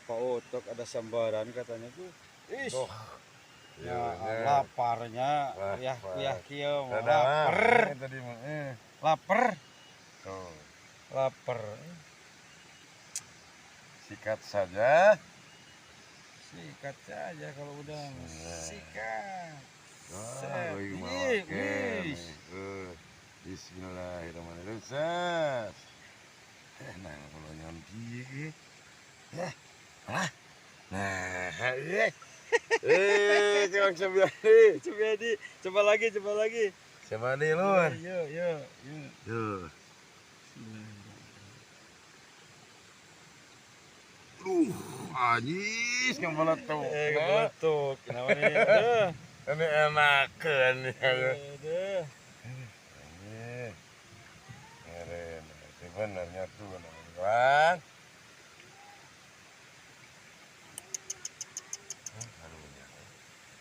Pak Otok ada sambaran katanya tuh. Ih, Tuh. ya Iya, laparnya lapar. kuyah kieu mah Ada lapar. tadi mah. Lapar, Tuh. lapar. Sikat saja. Sikat saja kalau udah sikat. Wah, Set. makan Wih. nih. Bismillahirrahmanirrahim. Sas. Nah, kalau nyampi. Ah. Nah, coba Coba lagi, coba lagi. Coba di luar. Yuk, yuk, yuk. Tuh. Anjis kan meletup. Meletup. Kenapa nih? Aduh. Ini enak kan nih. Aduh. Ini sebenarnya tuh bang.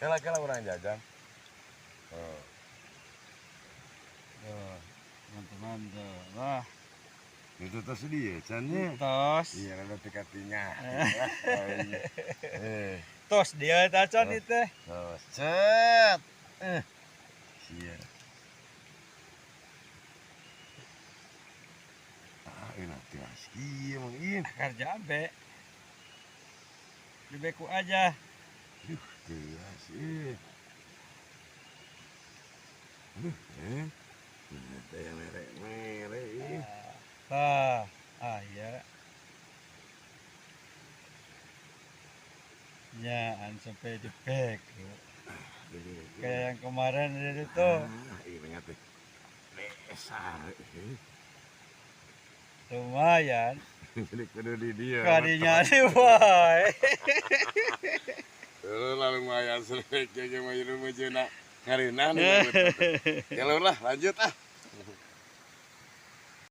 Kela orang jajan. Teman-teman tuh. Wah, Itu tos dia, cannya. tos. Iya, ada tikatinya. Tos dia tacon itu. Tos, cet. Iya. Enak tias. Iya, Mang In. Akar jambe. Dibeku aja. Tias. Ternyata yang merek. Ya. Nyaan sampai dibek. Kayak yang kemarin itu. Ini tuh. Besar. Lumayan. Jadi kudu di dia. Kadinya nih, boy. Lalu lumayan selek aja mah rumah jena. Ngarina nih. Ya lah lanjut ah.